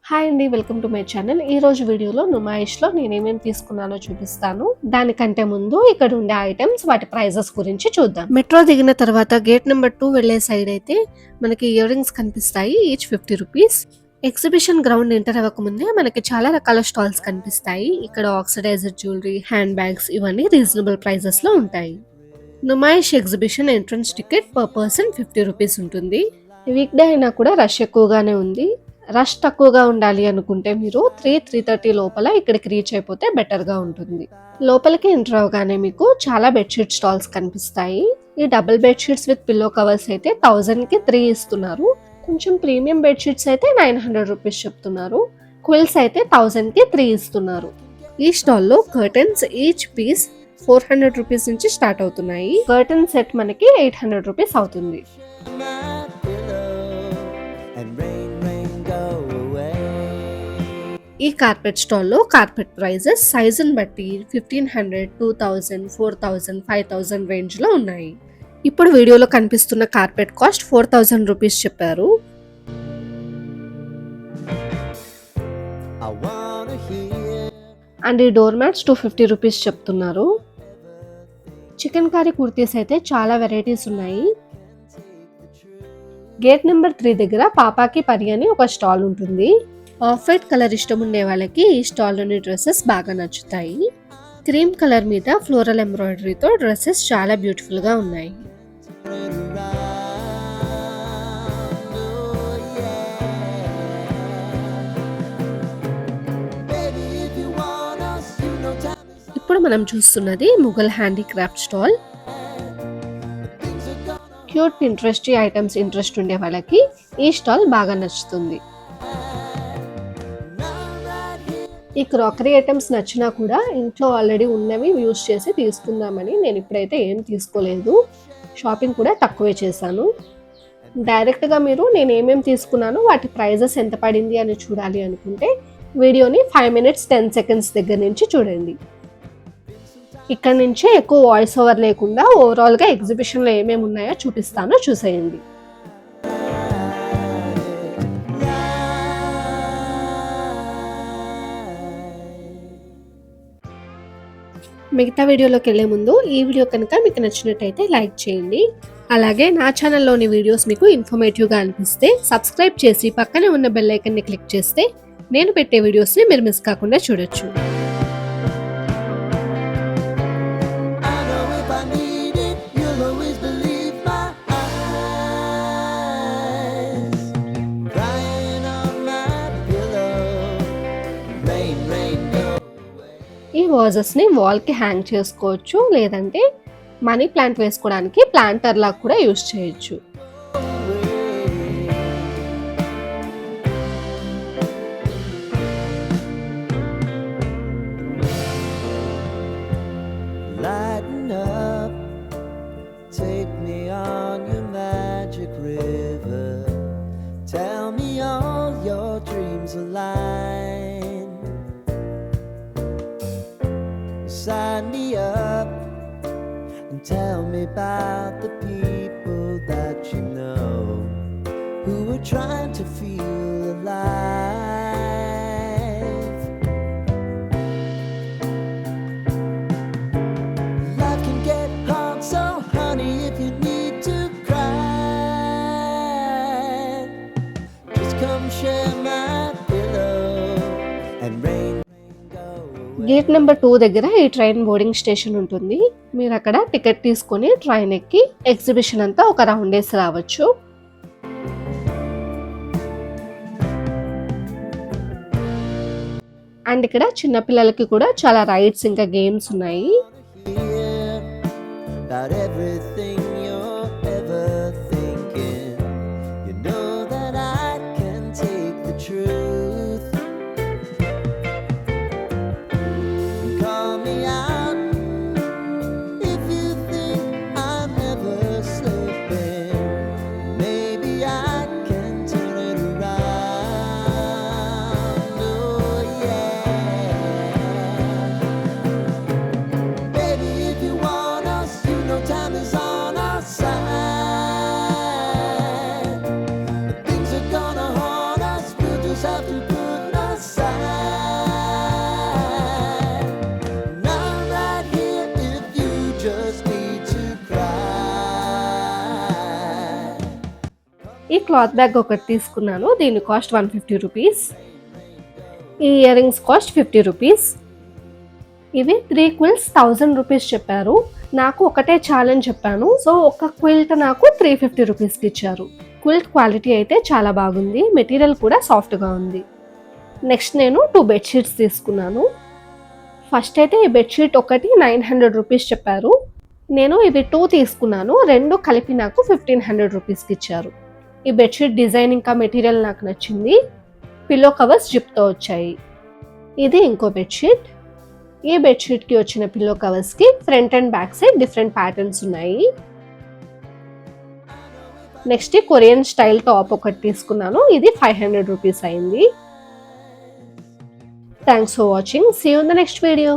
Hi అండి. Welcome to my channel. ఈరోజు వీడియోలో నుమాయిష్‌లో నేనేమేమి తీసుకున్నానో చూపిస్తాను. దానికంటే ముందు ఇక్కడ ఉండే ఐటెమ్స్ వాటి ప్రైజెస్ గురించి చూద్దాం. మెట్రో దిగిన తర్వాత గేట్ నెంబర్ 2 వెళ్ళే సైడ్ అయితే మనకి ఇయర్ రింగ్స్ కనిపిస్తాయి. Each 50 rupees. Exhibition ground enter అవ్వకముందే మనకి చాలా రకాల స్టాల్స్ కనిపిస్తాయి. ఇక్కడ ఆక్సిడైజర్ జ్యువెలరీ, హ్యాండ్ బ్యాగ్స్ ఇవన్నీ రీజనబుల్ ప్రైజెస్ లో ఉంటాయి. Numaish exhibition entrance ticket per person 50 rupees ఉంటుంది. వీక్ డే అయినా కూడా రష్ ఎక్కువగానే ఉంది. రష్ తక్కువగా ఉండాలి అనుకుంటే మీరు 3:30 లోపల ఇక్కడికి రీచ్ అయిపోతే బెటర్గా ఉంటుంది. లోపలికి ఎంటర్ అవగానే మీకు చాలా బెడ్షీట్ స్టాల్స్ కనిపిస్తాయి. ఈ double bedsheets with pillow covers అయితే 1000కి 3 ఇస్తున్నారు. కొంచెం ప్రీమియం బెడ్షీట్స్ అయితే 900 రూపీస్ చెప్తున్నారు. క్విల్స్ అయితే 1000కి 3 ఇస్తున్నారు. ఈ స్టాల్లో కర్టన్స్ ఈచ్ పీస్ 400 రూపీస్ నుంచి స్టార్ట్ అవుతున్నాయి. కర్టన్ సెట్ మనకి 800 రూపీస్ అవుతుంది. ఈ కార్పెట్ స్టాల్లో కార్పెట్ ప్రైజెస్ సైజుని బట్టి 1500, 2000, 4000, 5000 రేంజ్ లో ఉన్నాయి. ఇప్పుడు వీడియోలో కనిపిస్తున్న కార్పెట్ కాస్ట్ 4000 రూపీస్ చెప్పారు. అండ్ ఈ డోర్ మ్యాట్స్ 250 రూపీస్ చెప్తున్నారు. చికెన్ కర్రీ కుర్తీస్ అయితే చాలా వెరైటీస్ ఉన్నాయి. గేట్ నెంబర్ 3 దగ్గర పాపాకి పరి అని ఒక స్టాల్ ఉంటుంది. ఆఫ్ వైట్ కలర్ ఇష్టం ఉండే వాళ్ళకి ఈ స్టాల్లోని డ్రెస్సెస్ బాగా నచ్చుతాయి. క్రీమ్ కలర్ మీద ఫ్లోరల్ ఎంబ్రాయిడరీతో డ్రెస్సెస్ చాలా బ్యూటిఫుల్ గా ఉన్నాయి. ఇప్పుడు మనం చూస్తున్నది Mughal handicraft stall. Cute interest items interest ఉండే వాళ్ళకి ఈ స్టాల్ బాగా నచ్చుతుంది. ఈ క్రాకరీ ఐటమ్స్ నచ్చినా కూడా ఇంట్లో ఆల్రెడీ ఉన్నవి యూజ్ చేసి తీసుకుందామని నేను ఇప్పుడైతే ఏం తీసుకోలేదు. షాపింగ్ కూడా తక్కువే చేశాను. డైరెక్ట్గా మీరు నేను ఏమేమి తీసుకున్నానో వాటి ప్రైజెస్ ఎంత పడింది అని చూడాలి అనుకుంటే వీడియోని 5 minutes 10 seconds దగ్గర నుంచి చూడండి. ఇక్కడ నుంచే ఎక్కువ వాయిస్ ఓవర్ లేకుండా ఓవరాల్గా ఎగ్జిబిషన్లో ఏమేమి ఉన్నాయో చూపిస్తానో చూసేయండి. మిగతా వీడియోలోకి వెళ్ళే ముందు ఈ వీడియో కనుక మీకు నచ్చినట్టయితే లైక్ చేయండి. అలాగే నా ఛానల్లోని వీడియోస్ మీకు ఇన్ఫర్మేటివ్గా అనిపిస్తే సబ్స్క్రైబ్ చేసి పక్కనే ఉన్న బెల్ ఐకన్ని క్లిక్ చేస్తే నేను పెట్టే వీడియోస్ని మీరు మిస్ కాకుండా చూడొచ్చు. ఈ వాజెస్ని వాల్కి హ్యాంగ్ చేసుకోవచ్చు, లేదంటే మనీ ప్లాంట్ వేసుకోవడానికి ప్లాంటర్ లాగా కూడా యూజ్ చేయొచ్చు. Sign me up and tell me about the people that you know who are trying to feel alive. Life can get hard, so honey, if you need to cry, just come share my pillow and rain. Gate number 2 దగ్గర ఈ train boarding station ఉంటుంది. మీరు అక్కడ ticket తీసుకొని train ఎక్కి exhibition అంతా ఒక round వేసి రావచ్చు. అండ్ ఇక్కడ చిన్నపిల్లలకి కూడా చాలా రైడ్స్ ఇంకా గేమ్స్ ఉన్నాయి. Time is on ఈ క్లాత్ బ్యాగ్ ఒకటి తీసుకున్నాను, దీని కాస్ట్ 150 రూపీస్. ఈ ఇయర్ రింగ్స్ కాస్ట్ 50 రూపీస్. ఇవి 3 క్విల్ట్స్ 1000 రూపీస్ చెప్పారు, నాకు ఒకటే చాలని చెప్పాను, సో ఒక క్విల్ట్ నాకు 350 రూపీస్కి ఇచ్చారు. క్విల్ట్ క్వాలిటీ అయితే చాలా బాగుంది, మెటీరియల్ కూడా సాఫ్ట్గా ఉంది. నెక్స్ట్ నేను 2 బెడ్షీట్స్ తీసుకున్నాను. ఫస్ట్ అయితే ఈ బెడ్షీట్ ఒకటి 900 రూపీస్ చెప్పారు, నేను ఇవి 2 తీసుకున్నాను, 2 కలిపి నాకు 1500 రూపీస్కి ఇచ్చారు. ఈ బెడ్షీట్ డిజైన్ ఇంకా మెటీరియల్ నాకు నచ్చింది. పిల్లో కవర్స్ జిప్తో వచ్చాయి. ఇది ఇంకో బెడ్షీట్. ఈ బెడ్షీట్కి వచ్చిన పిల్లో కవర్స్కి front and back side different patterns ఉన్నాయి. నెక్స్ట్ కొరియన్ స్టైల్ టాప్ ఒకటి తీసుకున్నాను, ఇది 500 రూపీస్ అయింది. Thanks for watching, see you in the next video.